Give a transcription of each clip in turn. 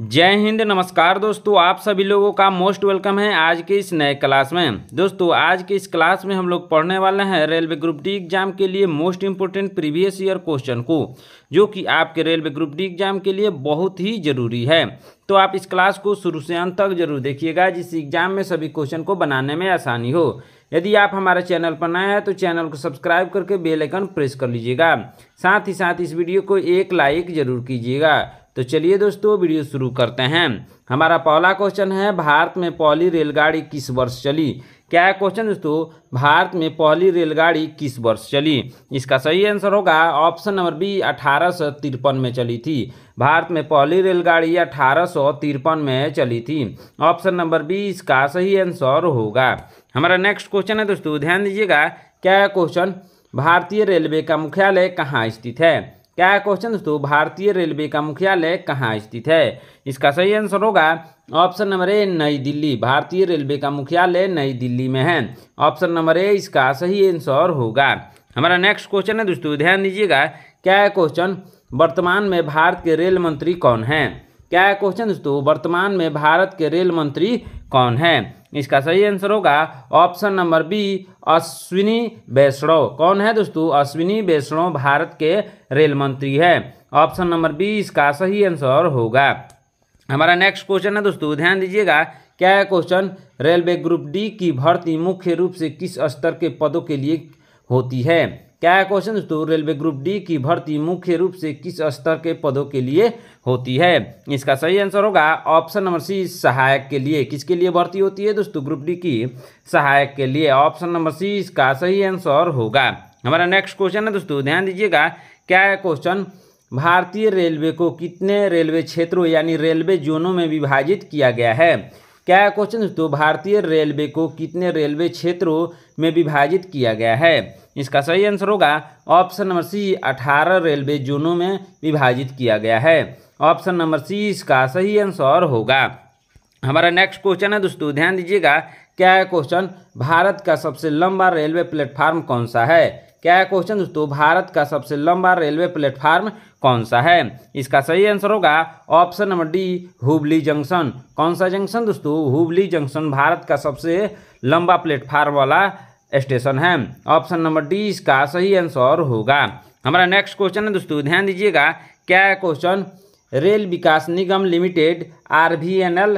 जय हिंद। नमस्कार दोस्तों, आप सभी लोगों का मोस्ट वेलकम है आज के इस नए क्लास में। दोस्तों आज के इस क्लास में हम लोग पढ़ने वाले हैं रेलवे ग्रुप डी एग्जाम के लिए most important previous year question को, जो कि आपके रेलवे ग्रुप डी एग्जाम के लिए बहुत ही ज़रूरी है। तो आप इस क्लास को शुरू से अंत तक जरूर देखिएगा, जिस एग्जाम में सभी क्वेश्चन को बनाने में आसानी हो। यदि आप हमारे चैनल पर नए हैं तो चैनल को सब्सक्राइब करके बेल आइकन प्रेस कर लीजिएगा। साथ ही साथ इस वीडियो को एक लाइक जरूर कीजिएगा। तो चलिए दोस्तों वीडियो शुरू करते हैं। हमारा पहला क्वेश्चन है, भारत में पहली रेलगाड़ी किस वर्ष चली। क्या है क्वेश्चन दोस्तों, भारत में पहली रेलगाड़ी किस वर्ष चली। इसका सही आंसर होगा ऑप्शन नंबर बी, 1853 में चली थी। भारत में पहली रेलगाड़ी 1853 में चली थी। ऑप्शन नंबर बी इसका सही आंसर होगा। हमारा नेक्स्ट क्वेश्चन है दोस्तों, ध्यान दीजिएगा। क्या है क्वेश्चन, भारतीय रेलवे का मुख्यालय कहाँ स्थित है। क्या है क्वेश्चन दोस्तों, भारतीय रेलवे का मुख्यालय कहाँ स्थित है। इसका सही आंसर होगा ऑप्शन नंबर ए, नई दिल्ली। भारतीय रेलवे का मुख्यालय नई दिल्ली में है। ऑप्शन नंबर ए इसका सही आंसर होगा। हमारा नेक्स्ट क्वेश्चन है दोस्तों, ध्यान दीजिएगा। क्या है क्वेश्चन, वर्तमान में भारत के रेल मंत्री कौन है। क्या है क्वेश्चन दोस्तों, वर्तमान में भारत के रेल मंत्री कौन है। इसका सही आंसर होगा ऑप्शन नंबर बी, अश्विनी वैष्णव। कौन है दोस्तों, अश्विनी वैष्णव भारत के रेल मंत्री है। ऑप्शन नंबर बी इसका सही आंसर होगा। हमारा नेक्स्ट क्वेश्चन है दोस्तों, ध्यान दीजिएगा। क्या है क्वेश्चन, रेलवे ग्रुप डी की भर्ती मुख्य रूप से किस स्तर के पदों के लिए होती है। क्या है क्वेश्चन दोस्तों, रेलवे ग्रुप डी की भर्ती मुख्य रूप से किस स्तर के पदों के लिए होती है। इसका सही आंसर होगा ऑप्शन नंबर सी, सहायक के लिए। किसके लिए भर्ती होती है दोस्तों, ग्रुप डी की सहायक के लिए। ऑप्शन नंबर सी इसका सही आंसर होगा। हमारा नेक्स्ट क्वेश्चन है दोस्तों, ध्यान दीजिएगा। क्या है क्वेश्चन, भारतीय रेलवे को कितने रेलवे क्षेत्रों यानी रेलवे जोनों में विभाजित किया गया है। क्या है क्वेश्चन दोस्तों, भारतीय रेलवे को कितने रेलवे क्षेत्रों में विभाजित किया गया है। इसका सही आंसर होगा ऑप्शन नंबर सी, 18 रेलवे जोनों में विभाजित किया गया है। ऑप्शन नंबर सी इसका सही आंसर होगा। हमारा नेक्स्ट क्वेश्चन है दोस्तों, ध्यान दीजिएगा। क्या है क्वेश्चन, भारत का सबसे लंबा रेलवे प्लेटफार्म कौन सा है। क्या है क्वेश्चन दोस्तों, भारत का सबसे लंबा रेलवे प्लेटफार्म कौन सा है। इसका सही आंसर होगा option number D, Hubli junction. कौन सा जंक्शन दोस्तों, हुबली जंक्शन भारत का सबसे लंबा प्लेटफार्म वाला स्टेशन है। ऑप्शन नंबर डी इसका सही आंसर होगा। हमारा नेक्स्ट क्वेश्चन है दोस्तों, ध्यान दीजिएगा। क्या है क्वेश्चन, रेल विकास निगम लिमिटेड RVNL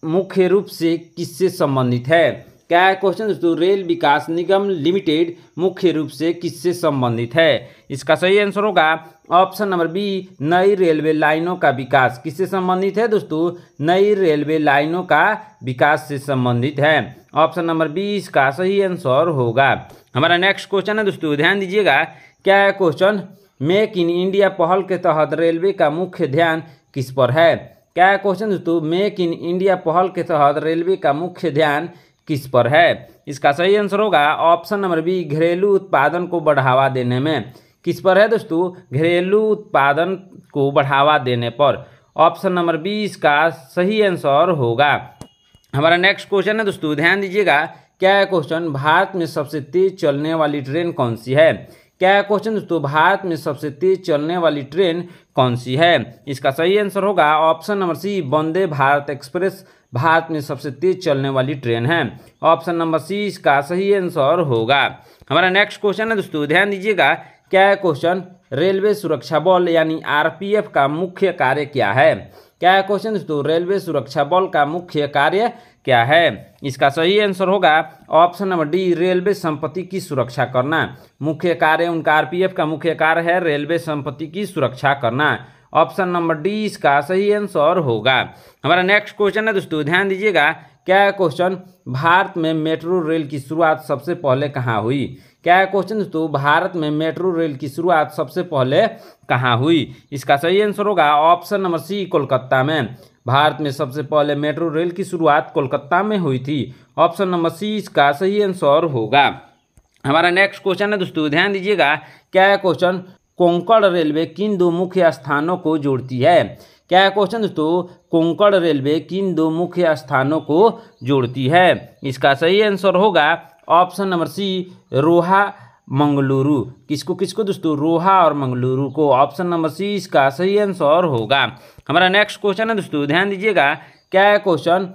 मुख्य रूप से किससे संबंधित है। क्या है क्वेश्चन दोस्तों, रेल विकास निगम लिमिटेड मुख्य रूप से किससे संबंधित है। इसका सही आंसर होगा ऑप्शन नंबर बी, नई रेलवे लाइनों का विकास। किससे संबंधित है दोस्तों, नई रेलवे लाइनों का विकास से संबंधित है। ऑप्शन नंबर बी इसका सही आंसर होगा। हमारा नेक्स्ट क्वेश्चन है दोस्तों, ध्यान दीजिएगा। क्या है क्वेश्चन, मेक इन इंडिया पहल के तहत रेलवे का मुख्य ध्यान किस पर है। क्या है क्वेश्चन दोस्तों, मेक इन इंडिया पहल के तहत रेलवे का मुख्य ध्यान किस पर है। इसका सही आंसर होगा ऑप्शन नंबर बी, घरेलू उत्पादन को बढ़ावा देने में। किस पर है दोस्तों, घरेलू उत्पादन को बढ़ावा देने पर। ऑप्शन नंबर बी इसका सही आंसर होगा। हमारा नेक्स्ट क्वेश्चन है दोस्तों, ध्यान दीजिएगा। क्या है क्वेश्चन, भारत में सबसे तेज चलने वाली ट्रेन कौन सी है। क्या है क्वेश्चन दोस्तों, भारत में सबसे तेज चलने वाली ट्रेन कौन सी है। इसका सही आंसर होगा ऑप्शन नंबर सी, वंदे भारत एक्सप्रेस भारत में सबसे तेज चलने वाली ट्रेन है। ऑप्शन नंबर सी इसका सही आंसर होगा। हमारा नेक्स्ट क्वेश्चन है दोस्तों, ध्यान दीजिएगा। क्या है क्वेश्चन, रेलवे सुरक्षा बल यानी RPF का मुख्य कार्य क्या है। क्या है क्वेश्चन दोस्तों, रेलवे सुरक्षा बल का मुख्य कार्य क्या है। इसका सही आंसर होगा ऑप्शन नंबर डी, रेलवे संपत्ति की सुरक्षा करना। मुख्य कार्य उनका RPF का मुख्य कार्य है रेलवे संपत्ति की सुरक्षा करना। ऑप्शन नंबर डी इसका सही आंसर होगा। हमारा नेक्स्ट क्वेश्चन है दोस्तों, ध्यान दीजिएगा। क्या है क्वेश्चन, भारत में मेट्रो रेल की शुरुआत सबसे पहले कहाँ हुई। क्या है क्वेश्चन दोस्तों, भारत में मेट्रो रेल की शुरुआत सबसे पहले कहाँ हुई। इसका सही आंसर होगा ऑप्शन नंबर सी, कोलकाता में। भारत में सबसे पहले मेट्रो रेल की शुरुआत कोलकाता में हुई थी। ऑप्शन नंबर सी इसका सही आंसर होगा। हमारा नेक्स्ट क्वेश्चन है दोस्तों, ध्यान दीजिएगा। क्या है क्वेश्चन, कोंकण रेलवे किन दो मुख्य स्थानों को जोड़ती है। क्या है क्वेश्चन दोस्तों, कोंकण रेलवे किन दो मुख्य स्थानों को जोड़ती है। इसका सही आंसर होगा ऑप्शन नंबर सी, रोहा मंगलुरु। किसको किसको दोस्तों, रोहा और मंगलुरु को। ऑप्शन नंबर सी इसका सही आंसर होगा। हमारा नेक्स्ट क्वेश्चन है दोस्तों, ध्यान दीजिएगा, क्या है क्वेश्चन,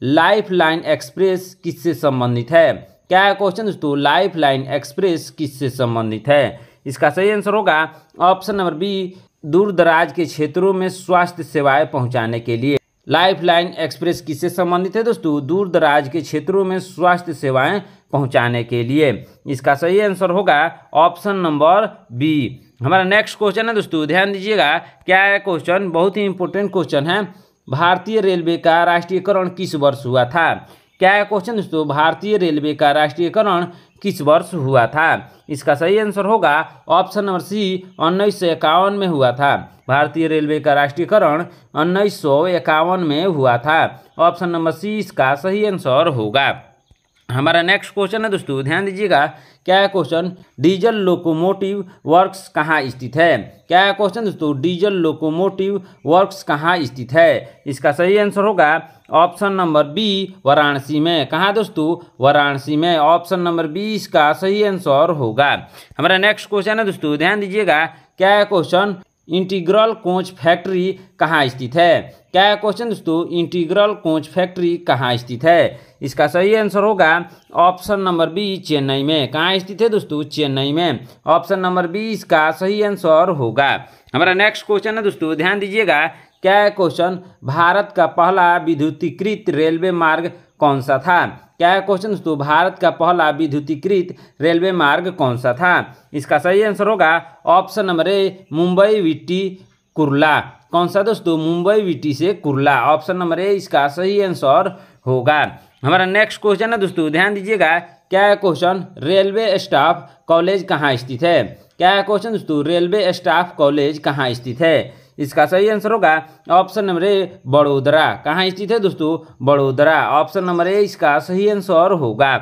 लाइफ लाइन एक्सप्रेस किससे संबंधित है? क्या है क्वेश्चन दोस्तों, लाइफ लाइन एक्सप्रेस किससे संबंधित है? इसका सही आंसर होगा ऑप्शन नंबर बी, दूर दराज के क्षेत्रों में स्वास्थ्य सेवाएं पहुंचाने के लिए। लाइफ लाइन एक्सप्रेस किससे संबंधित है दोस्तों? दूर दराज के क्षेत्रों में स्वास्थ्य सेवाएं पहुंचाने के लिए। इसका सही आंसर होगा ऑप्शन नंबर बी। हमारा नेक्स्ट क्वेश्चन है दोस्तों, ध्यान दीजिएगा, क्या है क्वेश्चन, बहुत ही इंपॉर्टेंट क्वेश्चन है, भारतीय रेलवे का राष्ट्रीयकरण किस वर्ष हुआ था? क्या है क्वेश्चन दोस्तों, भारतीय रेलवे का राष्ट्रीयकरण किस वर्ष हुआ था? इसका सही आंसर होगा ऑप्शन नंबर सी, 1951 में हुआ था। भारतीय रेलवे का राष्ट्रीयकरण 1951 में हुआ था। ऑप्शन नंबर सी इसका सही आंसर होगा। हमारा नेक्स्ट क्वेश्चन है दोस्तों, ध्यान दीजिएगा, क्या है क्वेश्चन, डीजल लोकोमोटिव वर्क्स कहाँ स्थित है? क्या है क्वेश्चन दोस्तों, डीजल लोकोमोटिव वर्क्स कहाँ स्थित है? इसका सही आंसर होगा ऑप्शन नंबर बी, वाराणसी में। कहाँ दोस्तों? वाराणसी में। ऑप्शन नंबर बी इसका सही आंसर होगा। हमारा नेक्स्ट क्वेश्चन है दोस्तों, ध्यान दीजिएगा, क्या है क्वेश्चन, इंटीग्रल कोच फैक्ट्री कहाँ स्थित है? क्या है क्वेश्चन दोस्तों, इंटीग्रल कोच फैक्ट्री कहाँ स्थित है? इसका सही आंसर होगा ऑप्शन नंबर बी, चेन्नई में। कहाँ स्थित है दोस्तों? चेन्नई में। ऑप्शन नंबर बी इसका सही आंसर होगा। हमारा नेक्स्ट क्वेश्चन है दोस्तों, ध्यान दीजिएगा, क्या है क्वेश्चन, भारत का पहला विद्युतीकृत रेलवे मार्ग कौन सा था? क्या है क्वेश्चन दोस्तों, भारत का पहला विद्युतीकृत रेलवे मार्ग कौन सा था? इसका सही आंसर होगा ऑप्शन नंबर ए, मुंबई विट्टी कुर्ला। कौन सा दोस्तों? मुंबई विट्टी से कुर्ला। ऑप्शन नंबर ए इसका सही आंसर होगा। हमारा नेक्स्ट क्वेश्चन है दोस्तों, ध्यान दीजिएगा, क्या है क्वेश्चन, रेलवे स्टाफ कॉलेज कहाँ स्थित है? क्या है क्वेश्चन दोस्तों, रेलवे स्टाफ कॉलेज कहाँ स्थित है? इसका सही आंसर होगा ऑप्शन नंबर ए, बड़ोदरा। कहाँ स्थित है दोस्तों? बड़ोदरा। ऑप्शन नंबर ए इसका सही आंसर होगा।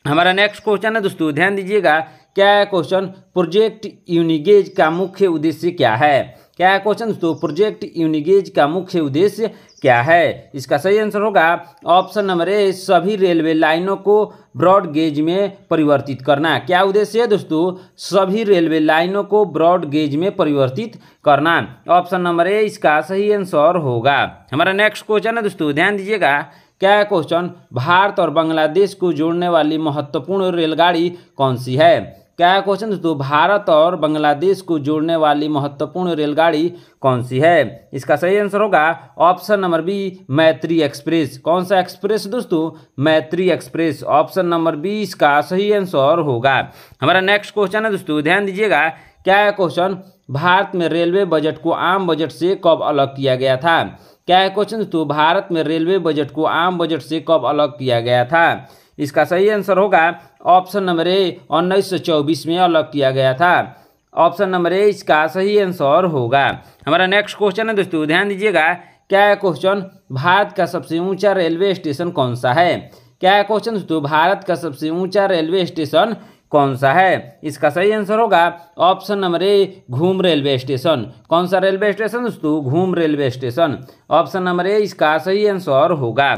हमारा नेक्स्ट क्वेश्चन है दोस्तों, ध्यान दीजिएगा, क्या है क्वेश्चन, प्रोजेक्ट यूनिगेज का मुख्य उद्देश्य क्या है? क्या है क्वेश्चन दोस्तों, प्रोजेक्ट यूनिगेज का मुख्य उद्देश्य क्या है? इसका सही आंसर होगा ऑप्शन नंबर ए, सभी रेलवे लाइनों को ब्रॉड गेज में परिवर्तित करना। क्या उद्देश्य है दोस्तों? सभी रेलवे लाइनों को ब्रॉड गेज में परिवर्तित करना। ऑप्शन नंबर ए इसका सही आंसर होगा। हमारा नेक्स्ट क्वेश्चन है दोस्तों, ध्यान दीजिएगा, क्या है क्वेश्चन, भारत और बांग्लादेश को जोड़ने वाली महत्वपूर्ण रेलगाड़ी कौन सी है? क्या है क्वेश्चन दोस्तों, भारत और बांग्लादेश को जोड़ने वाली महत्वपूर्ण रेलगाड़ी कौन सी है? इसका सही आंसर होगा ऑप्शन नंबर बी, मैत्री एक्सप्रेस। कौन सा एक्सप्रेस दोस्तों? मैत्री एक्सप्रेस। ऑप्शन नंबर बी इसका सही आंसर होगा। हमारा नेक्स्ट क्वेश्चन है दोस्तों, ध्यान दीजिएगा, क्या है क्वेश्चन, भारत में रेलवे बजट को आम बजट से कब अलग किया गया था? क्या है क्वेश्चन दोस्तों, भारत में रेलवे बजट को आम बजट से कब अलग किया गया था? इसका सही आंसर होगा ऑप्शन नंबर ए, 1924 में अलग किया गया था। ऑप्शन नंबर ए इसका सही आंसर होगा। हमारा नेक्स्ट क्वेश्चन है दोस्तों, ध्यान दीजिएगा, क्या है क्वेश्चन, भारत का सबसे ऊंचा रेलवे स्टेशन कौन सा है? क्या है क्वेश्चन दोस्तों, भारत का सबसे ऊंचा रेलवे स्टेशन कौन सा है? इसका सही आंसर होगा ऑप्शन नंबर ए, घूम रेलवे स्टेशन। कौन सा रेलवे स्टेशन दोस्तों? घूम railway station. Option number A इसका सही आंसर होगा।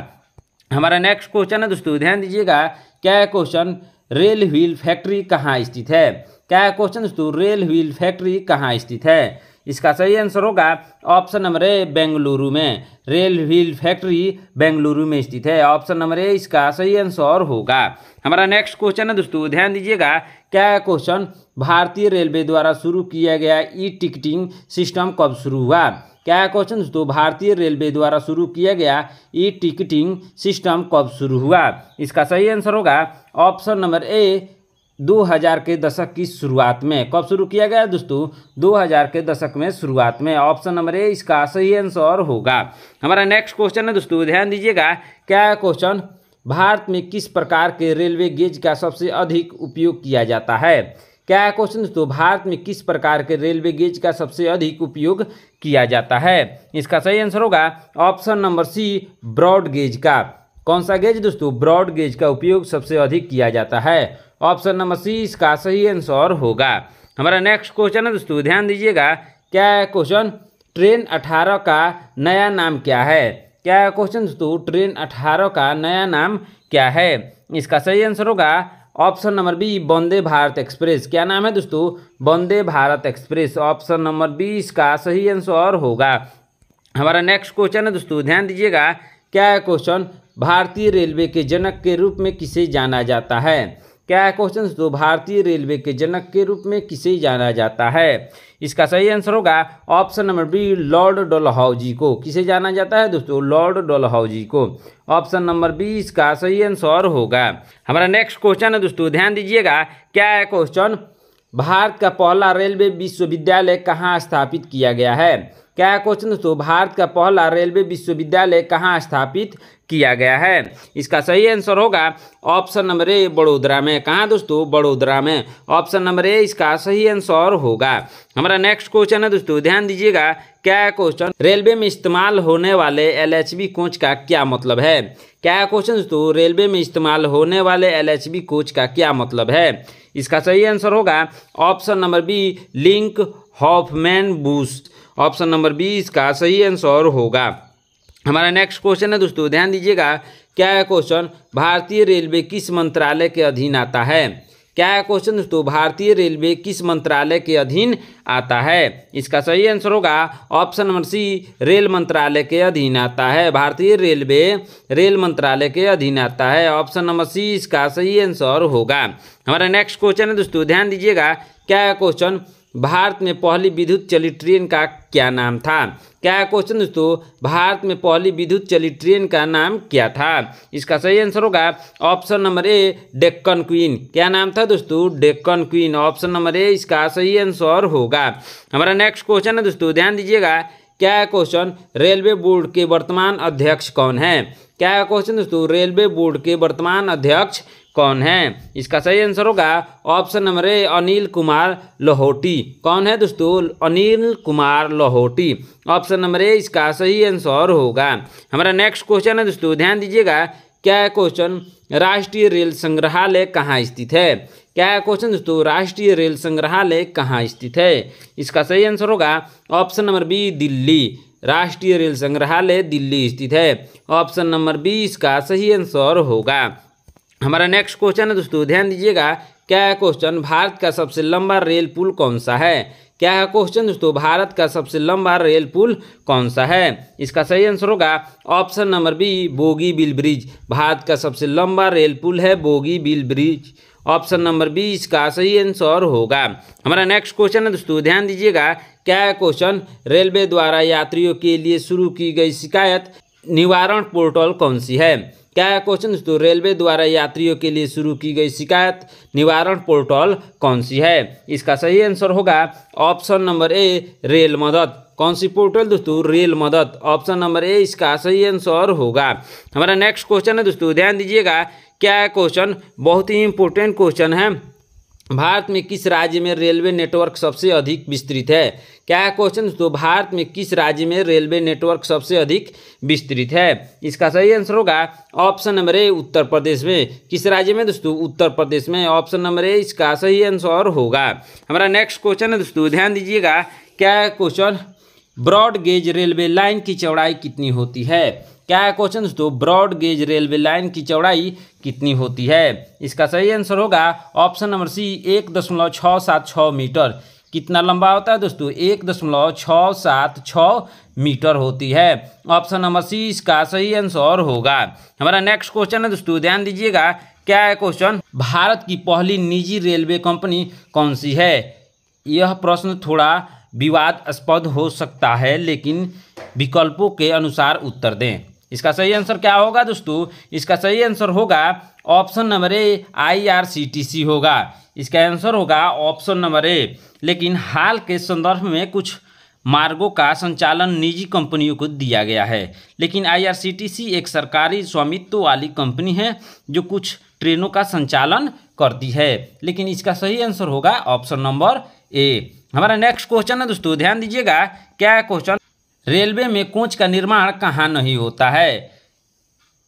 हमारा नेक्स्ट क्वेश्चन है दोस्तों, ध्यान दीजिएगा, क्या है क्वेश्चन, रेल व्हील फैक्ट्री कहाँ स्थित है? क्या है क्वेश्चन दोस्तों, रेल व्हील फैक्ट्री कहाँ स्थित है? इसका सही आंसर होगा ऑप्शन नंबर ए, बेंगलुरु में। रेल व्हील फैक्ट्री बेंगलुरु में स्थित है। ऑप्शन नंबर ए इसका सही आंसर होगा। हमारा नेक्स्ट क्वेश्चन है दोस्तों, ध्यान दीजिएगा, क्या है क्वेश्चन, भारतीय रेलवे द्वारा शुरू किया गया ई टिकटिंग सिस्टम कब शुरू हुआ? क्या है क्वेश्चन दोस्तों, भारतीय रेलवे द्वारा शुरू किया गया ई टिकटिंग सिस्टम कब शुरू हुआ? इसका सही आंसर होगा ऑप्शन नंबर ए, 2000 के दशक की शुरुआत में। कब शुरू किया गया दोस्तों? 2000 के दशक में शुरुआत में। ऑप्शन नंबर ए इसका सही आंसर होगा। हमारा नेक्स्ट क्वेश्चन है दोस्तों, ध्यान दीजिएगा, क्या है क्वेश्चन, भारत में किस प्रकार के रेलवे गेज का सबसे अधिक उपयोग किया जाता है? क्या है क्वेश्चन दोस्तों, भारत में किस प्रकार के रेलवे गेज का सबसे अधिक उपयोग किया जाता है? इसका सही आंसर होगा option number C, broad gauge का। कौन सा गेज दोस्तों? ब्रॉड गेज का उपयोग सबसे अधिक किया जाता है। ऑप्शन नंबर सी इसका सही आंसर होगा। हमारा नेक्स्ट क्वेश्चन है दोस्तों, ध्यान दीजिएगा, क्या है क्वेश्चन, ट्रेन 18 का नया नाम क्या है? क्या है क्वेश्चन दोस्तों, ट्रेन 18 का नया नाम क्या है? इसका सही आंसर होगा option number B, Vande Bharat express. क्या नाम है दोस्तों? Vande Bharat express. Option number B इसका सही आंसर होगा। हमारा नेक्स्ट क्वेश्चन है दोस्तों, ध्यान दीजिएगा। क्या है क्वेश्चन? भारतीय रेलवे के जनक के रूप में किसे जाना जाता है? क्या है क्वेश्चन दोस्तों? भारतीय रेलवे के जनक के रूप में किसे जाना जाता है? इसका सही आंसर होगा option number B, Lord Dalhousie को। किसे जाना जाता है दोस्तों? लॉर्ड डलहौजी को। ऑप्शन नंबर बी इसका सही आंसर होगा। हमारा नेक्स्ट क्वेश्चन है दोस्तों, ध्यान दीजिएगा। क्या है क्वेश्चन? भारत का पहला रेलवे विश्वविद्यालय कहाँ स्थापित किया गया है? क्या है क्वेश्चन दोस्तों? भारत का पहला रेलवे विश्वविद्यालय कहाँ स्थापित किया गया है? इसका सही आंसर होगा ऑप्शन नंबर ए, बड़ोदरा में। कहाँ दोस्तों? बड़ोदरा में। ऑप्शन नंबर ए इसका सही आंसर होगा। हमारा नेक्स्ट क्वेश्चन है दोस्तों, ध्यान दीजिएगा। क्या है क्वेश्चन? रेलवे में इस्तेमाल होने वाले LHB कोच का क्या मतलब है? क्या है क्वेश्चन दोस्तों? रेलवे में इस्तेमाल होने वाले LHB कोच का क्या मतलब है? इसका सही आंसर होगा option number B, Linke Hofmann Busch. Option number B इसका सही आंसर होगा। हमारा नेक्स्ट क्वेश्चन है दोस्तों, ध्यान दीजिएगा। क्या है क्वेश्चन? भारतीय रेलवे किस मंत्रालय के अधीन आता है? क्या है क्वेश्चन दोस्तों? भारतीय रेलवे किस मंत्रालय के अधीन आता है? इसका सही आंसर होगा ऑप्शन नंबर सी, रेल मंत्रालय के अधीन आता है। भारतीय रेलवे रेल मंत्रालय के अधीन आता है। ऑप्शन नंबर सी इसका सही आंसर होगा। हमारा नेक्स्ट क्वेश्चन है दोस्तों, ध्यान दीजिएगा। क्या है क्वेश्चन? भारत में पहली विद्युत चलित ट्रेन का क्या नाम था? क्या है क्वेश्चन दोस्तों? भारत में पहली विद्युत चलित ट्रेन का नाम क्या था? इसका सही आंसर होगा option number A, Deccan queen. क्या नाम था दोस्तों? Deccan queen. Option number A इसका सही आंसर होगा। हमारा नेक्स्ट क्वेश्चन है दोस्तों, ध्यान दीजिएगा। क्या है क्वेश्चन? रेलवे बोर्ड के वर्तमान अध्यक्ष कौन है? क्या है क्वेश्चन दोस्तों? रेलवे बोर्ड के वर्तमान अध्यक्ष कौन है? इसका सही आंसर होगा option number A, Anil Kumar Lahoti. कौन है दोस्तों? Anil Kumar Lahoti. Option number A इसका सही आंसर होगा। हमारा नेक्स्ट क्वेश्चन है दोस्तों, ध्यान दीजिएगा। क्या है क्वेश्चन? राष्ट्रीय रेल संग्रहालय कहाँ स्थित है? क्या है क्वेश्चन दोस्तों? राष्ट्रीय रेल संग्रहालय कहाँ स्थित है? इसका सही आंसर होगा ऑप्शन नंबर बी, दिल्ली। राष्ट्रीय रेल संग्रहालय दिल्ली स्थित है। ऑप्शन नंबर बी इसका सही आंसर होगा। हमारा नेक्स्ट क्वेश्चन है दोस्तों, ध्यान दीजिएगा। क्या है क्वेश्चन? भारत का सबसे लंबा रेल पुल कौन सा है? क्या है क्वेश्चन दोस्तों? भारत का सबसे लंबा रेल पुल कौन सा है? इसका सही आंसर होगा option number B, Bogibeel bridge. भारत का सबसे लंबा रेल पुल है Bogibeel bridge. Option number B इसका सही आंसर होगा। हमारा नेक्स्ट क्वेश्चन है दोस्तों, ध्यान दीजिएगा। क्या है क्वेश्चन? रेलवे द्वारा यात्रियों के लिए शुरू की गई शिकायत निवारण पोर्टल कौन सी है? क्या है क्वेश्चन दोस्तों? रेलवे द्वारा यात्रियों के लिए शुरू की गई शिकायत निवारण पोर्टल कौन सी है? इसका सही आंसर होगा ऑप्शन नंबर ए, रेल मदद। कौन सी पोर्टल दोस्तों? रेल मदद। ऑप्शन नंबर ए इसका सही आंसर होगा। हमारा नेक्स्ट क्वेश्चन है दोस्तों, ध्यान दीजिएगा। क्या है क्वेश्चन? बहुत ही इंपॉर्टेंट क्वेश्चन है। भारत में किस राज्य में रेलवे नेटवर्क सबसे अधिक विस्तृत है? क्या है क्वेश्चन दोस्तों? भारत में किस राज्य में रेलवे नेटवर्क सबसे अधिक विस्तृत है? इसका सही आंसर होगा option number A, Uttar Pradesh में। किस राज्य में दोस्तों? उत्तर प्रदेश में। ऑप्शन नंबर ए इसका सही आंसर होगा। हमारा नेक्स्ट क्वेश्चन है दोस्तों, ध्यान दीजिएगा। क्या है question? Broad gauge railway line की चौड़ाई कितनी होती है? क्या है क्वेश्चन दोस्तों? ब्रॉड गेज रेलवे लाइन की चौड़ाई कितनी होती है? इसका सही आंसर होगा ऑप्शन नंबर सी, 1.676 मीटर। कितना लंबा होता है दोस्तों? 1.676 मीटर होती है। ऑप्शन नंबर सी इसका सही आंसर होगा। हमारा नेक्स्ट क्वेश्चन है दोस्तों, ध्यान दीजिएगा। क्या है क्वेश्चन? भारत की पहली निजी रेलवे कंपनी कौन सी है? यह प्रश्न थोड़ा विवादास्पद हो सकता है, लेकिन विकल्पों के अनुसार उत्तर दें। इसका सही आंसर क्या होगा दोस्तों? इसका सही आंसर होगा ऑप्शन नंबर ए, IRCTC होगा। इसका आंसर होगा ऑप्शन नंबर ए। लेकिन हाल के संदर्भ में कुछ मार्गों का संचालन निजी कंपनियों को दिया गया है, लेकिन IRCTC एक सरकारी स्वामित्व वाली कंपनी है जो कुछ ट्रेनों का संचालन करती है। लेकिन इसका सही आंसर होगा ऑप्शन नंबर ए। हमारा नेक्स्ट क्वेश्चन है दोस्तों, ध्यान दीजिएगा। क्या है क्वेश्चन? रेलवे में कोच का निर्माण कहाँ नहीं होता है?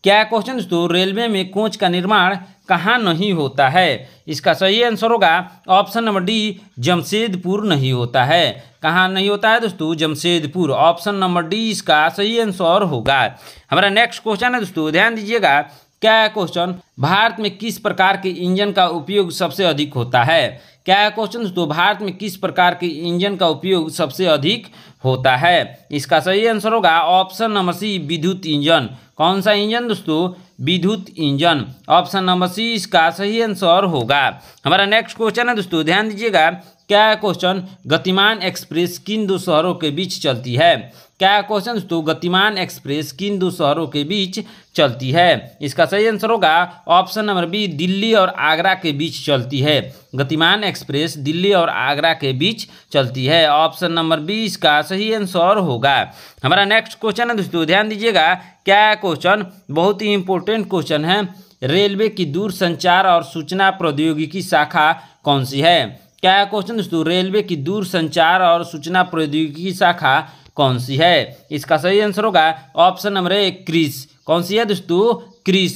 क्या है क्वेश्चन दोस्तों? रेलवे में कोच का निर्माण कहाँ नहीं होता है? इसका सही आंसर होगा ऑप्शन नंबर डी, जमशेदपुर नहीं होता है। कहाँ नहीं होता है दोस्तों? जमशेदपुर। ऑप्शन नंबर डी इसका सही आंसर होगा। हमारा नेक्स्ट क्वेश्चन है दोस्तों, ध्यान दीजिएगा। क्या है क्वेश्चन, भारत में किस प्रकार के इंजन का उपयोग सबसे अधिक होता है। क्या है क्वेश्चन दोस्तों, भारत में किस प्रकार के इंजन का उपयोग सबसे अधिक होता है। इसका सही आंसर होगा ऑप्शन नंबर सी, विद्युत इंजन। कौन सा इंजन दोस्तों, विद्युत इंजन। ऑप्शन नंबर सी इसका सही आंसर होगा। हमारा नेक्स्ट क्वेश्चन है दोस्तों, ध्यान दीजिएगा। क्या है क्वेश्चन, गतिमान एक्सप्रेस किन दो शहरों के बीच चलती है। क्या है क्वेश्चन दोस्तों, गतिमान एक्सप्रेस किन दो शहरों के बीच चलती है। इसका सही आंसर होगा ऑप्शन नंबर बी, दिल्ली और आगरा के बीच चलती है। गतिमान एक्सप्रेस दिल्ली और आगरा के बीच चलती है। ऑप्शन नंबर बी इसका सही आंसर होगा। हमारा नेक्स्ट क्वेश्चन है दोस्तों, ध्यान दीजिएगा। क्या है क्वेश्चन, बहुत ही इंपॉर्टेंट क्वेश्चन है। रेलवे की दूरसंचार और सूचना प्रौद्योगिकी शाखा कौन सी है। क्या है क्वेश्चन दोस्तों, रेलवे की दूरसंचार और सूचना प्रौद्योगिकी शाखा कौन सी है। इसका सही आंसर होगा ऑप्शन नंबर ए, क्रिस। कौन सी है दोस्तों, क्रिस।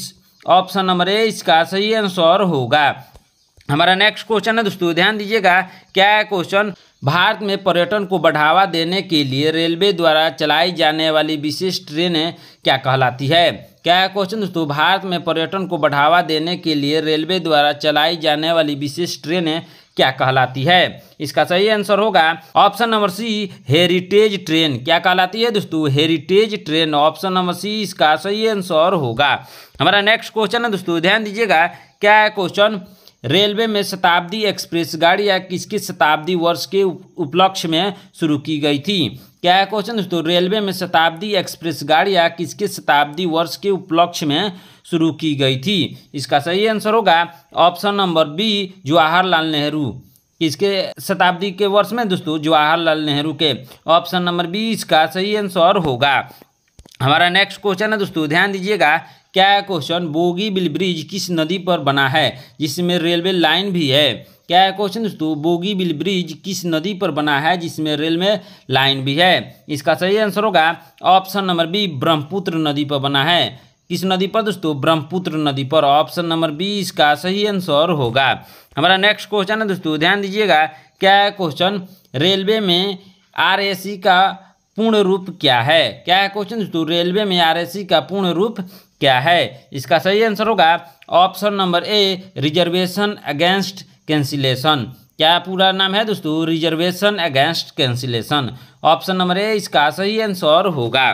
ऑप्शन नंबर ए इसका सही आंसर होगा। हमारा नेक्स्ट क्वेश्चन है दोस्तों, ध्यान दीजिएगा। क्या है क्वेश्चन, भारत में पर्यटन को बढ़ावा देने के लिए रेलवे द्वारा चलाई जाने वाली विशेष ट्रेनें क्या कहलाती है। क्या है क्वेश्चन दोस्तों, भारत में पर्यटन को बढ़ावा देने के लिए रेलवे द्वारा चलाई जाने वाली विशेष ट्रेनें क्या कहलाती है। इसका सही आंसर होगा option number C, heritage train. क्या कहलाती है दोस्तों, heritage train. Option number C इसका सही आंसर होगा। हमारा नेक्स्ट क्वेश्चन है दोस्तों, ध्यान दीजिएगा। क्या है क्वेश्चन, रेलवे में शताब्दी एक्सप्रेस गाड़ियाँ किसके शताब्दी वर्ष के उपलक्ष्य में शुरू की गई थी। क्या है क्वेश्चन दोस्तों, रेलवे में शताब्दी एक्सप्रेस गाड़ियाँ किसके शताब्दी वर्ष के उपलक्ष्य में शुरू की गई थी। इसका सही आंसर होगा option number B, Jawaharlal Nehru. किसके शताब्दी के वर्ष में दोस्तों, जवाहरलाल नेहरू के। ऑप्शन नंबर बी इसका सही आंसर होगा। हमारा नेक्स्ट क्वेश्चन है दोस्तों, ध्यान दीजिएगा। क्या है क्वेश्चन, बोगीबिल ब्रिज किस नदी पर बना है जिसमें रेलवे लाइन भी है। क्या है क्वेश्चन दोस्तों, बोगीबिल ब्रिज किस नदी पर बना है जिसमें रेलवे लाइन भी है। इसका सही आंसर होगा ऑप्शन नंबर बी, ब्रह्मपुत्र नदी पर बना है। किस नदी पर दोस्तों, ब्रह्मपुत्र नदी पर। ऑप्शन नंबर बी इसका सही आंसर होगा। हमारा नेक्स्ट क्वेश्चन है दोस्तों, ध्यान दीजिएगा। क्या है क्वेश्चन, रेलवे में आरएसी का पूर्ण रूप क्या है। क्या है क्वेश्चन दोस्तों, रेलवे में आरएसी का पूर्ण रूप क्या है। इसका सही आंसर होगा option number A, reservation against cancellation. क्या पूरा नाम है दोस्तों, reservation against cancellation. Option number A इसका सही आंसर होगा।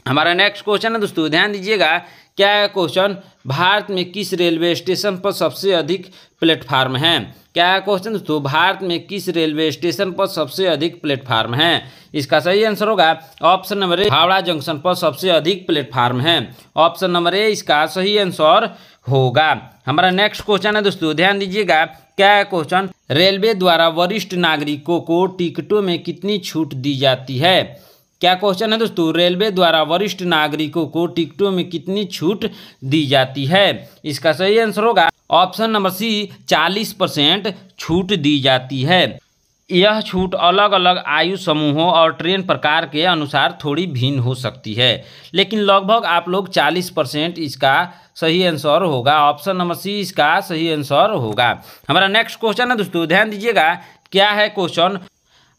हमारा नेक्स्ट क्वेश्चन है दोस्तों, ध्यान दीजिएगा। क्या है क्वेश्चन, भारत में किस रेलवे स्टेशन पर सबसे अधिक प्लेटफार्म हैं। क्या है क्वेश्चन दोस्तों, भारत में किस रेलवे स्टेशन पर सबसे अधिक प्लेटफार्म हैं। इसका सही आंसर होगा option number A, Howrah junction पर सबसे अधिक प्लेटफार्म हैं। ऑप्शन नंबर ए इसका सही आंसर होगा। हमारा नेक्स्ट क्वेश्चन है दोस्तों, ध्यान दीजिएगा। क्या है क्वेश्चन, रेलवे द्वारा वरिष्ठ नागरिकों को टिकटों में कितनी छूट दी जाती है। क्या क्वेश्चन है दोस्तों, रेलवे द्वारा वरिष्ठ नागरिकों को टिकटों में कितनी छूट दी जाती है। इसका सही आंसर होगा ऑप्शन नंबर सी, 40% छूट दी जाती है। यह छूट अलग अलग आयु समूहों और ट्रेन प्रकार के अनुसार थोड़ी भिन्न हो सकती है, लेकिन लगभग आप लोग 40% इसका सही आंसर होगा। ऑप्शन नंबर सी इसका सही आंसर होगा। हमारा नेक्स्ट क्वेश्चन है दोस्तों, ध्यान दीजिएगा। क्या है क्वेश्चन,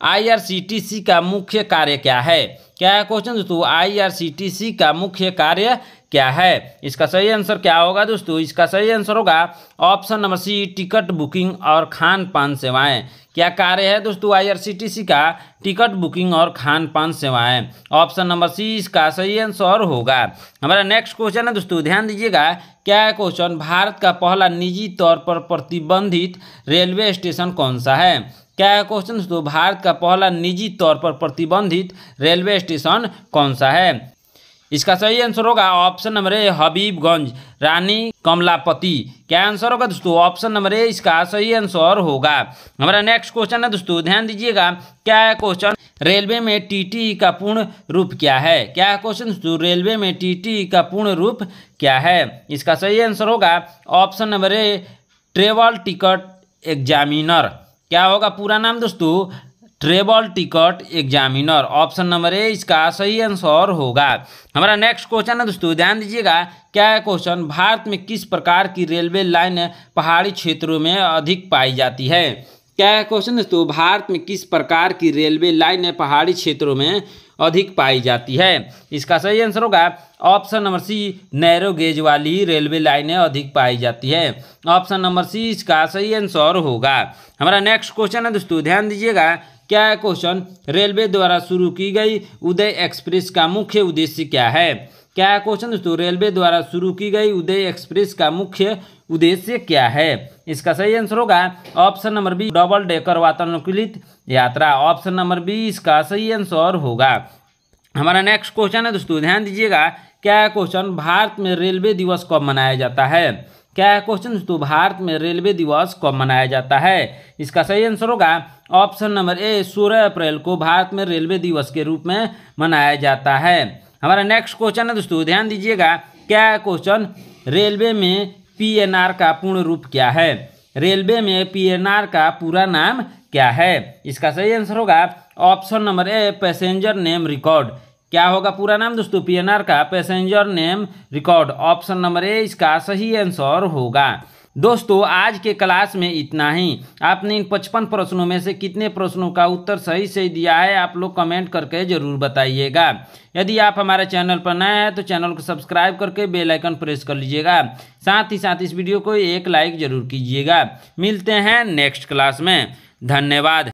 आईआरसीटीसी का मुख्य कार्य क्या है। क्या है क्वेश्चन दोस्तों, आईआरसीटीसी का मुख्य कार्य क्या है। इसका सही आंसर क्या होगा दोस्तों, इसका सही आंसर होगा option number C, ticket booking और खान पान सेवाएं। क्या कार्य है दोस्तों आईआरसीटीसी का, टिकट बुकिंग और खान पान सेवाएं। ऑप्शन नंबर सी इसका सही आंसर होगा। हमारा नेक्स्ट क्वेश्चन है दोस्तों, ध्यान दीजिएगा। क्या है क्वेश्चन, भारत का पहला निजी तौर पर प्रतिबंधित रेलवे स्टेशन कौन सा है। क्या है क्वेश्चन दोस्तों, भारत का पहला निजी तौर पर प्रतिबंधित रेलवे स्टेशन कौन सा है। इसका सही आंसर होगा ऑप्शन नंबर ए, हबीबगंज रानी कमलापति। क्या आंसर होगा दोस्तों, ऑप्शन नंबर ए इसका सही आंसर होगा। हमारा नेक्स्ट क्वेश्चन है दोस्तों, ध्यान दीजिएगा। क्या है क्वेश्चन, रेलवे में टीटी का पूर्ण रूप क्या है। क्या है क्वेश्चन दोस्तों, रेलवे में टीटी का पूर्ण रूप क्या है। इसका सही आंसर होगा option number A, travel ticket examiner. क्या होगा पूरा नाम दोस्तों, travel ticket examiner. Option number A इसका सही आंसर होगा। हमारा नेक्स्ट क्वेश्चन है दोस्तों, ध्यान दीजिएगा। क्या है क्वेश्चन, भारत में किस प्रकार की रेलवे लाइन पहाड़ी क्षेत्रों में अधिक पाई जाती है। क्या है क्वेश्चन दोस्तों, भारत में किस प्रकार की रेलवे लाइन पहाड़ी क्षेत्रों में अधिक पाई जाती है। इसका सही आंसर होगा option number C, narrow gauge वाली रेलवे लाइनें अधिक पाई जाती है। ऑप्शन नंबर सी इसका सही आंसर होगा। हमारा नेक्स्ट क्वेश्चन है दोस्तों, ध्यान दीजिएगा। क्या है क्वेश्चन? रेलवे द्वारा शुरू की गई उदय एक्सप्रेस का मुख्य उद्देश्य क्या है? क्या है क्वेश्चन दोस्तों? रेलवे द्वारा शुरू की गई उदय एक्सप्रेस का मुख्य उद्देश्य क्या है? इसका सही आंसर होगा option number B, double decker वातानुकूलित यात्रा। ऑप्शन नंबर बी इसका सही आंसर होगा। हमारा नेक्स्ट क्वेश्चन है दोस्तों, ध्यान दीजिएगा। क्या है क्वेश्चन? भारत में रेलवे दिवस कब मनाया जाता है? क्या है क्वेश्चन दोस्तों? भारत में रेलवे दिवस कब मनाया जाता है? इसका सही आंसर होगा ऑप्शन नंबर ए, 16 अप्रैल को भारत में रेलवे दिवस के रूप में मनाया जाता है। हमारा नेक्स्ट क्वेश्चन है दोस्तों, ध्यान दीजिएगा। क्या है क्वेश्चन? रेलवे में पीएनआर का पूर्ण रूप क्या है? रेलवे में पीएनआर का पूरा नाम क्या है? इसका सही आंसर होगा option number A, passenger name record. क्या होगा पूरा नाम दोस्तों पीएनआर का? Passenger name record. Option number A इसका सही आंसर होगा। दोस्तों आज के क्लास में इतना ही। आपने इन 55 प्रश्नों में से कितने प्रश्नों का उत्तर सही सही दिया है आप लोग कमेंट करके जरूर बताइएगा। यदि आप हमारे चैनल पर नए हैं तो चैनल को सब्सक्राइब करके बेल आइकन प्रेस कर लीजिएगा। साथ ही साथ इस वीडियो को एक लाइक जरूर कीजिएगा। मिलते हैं नेक्स्ट क्लास में। धन्यवाद।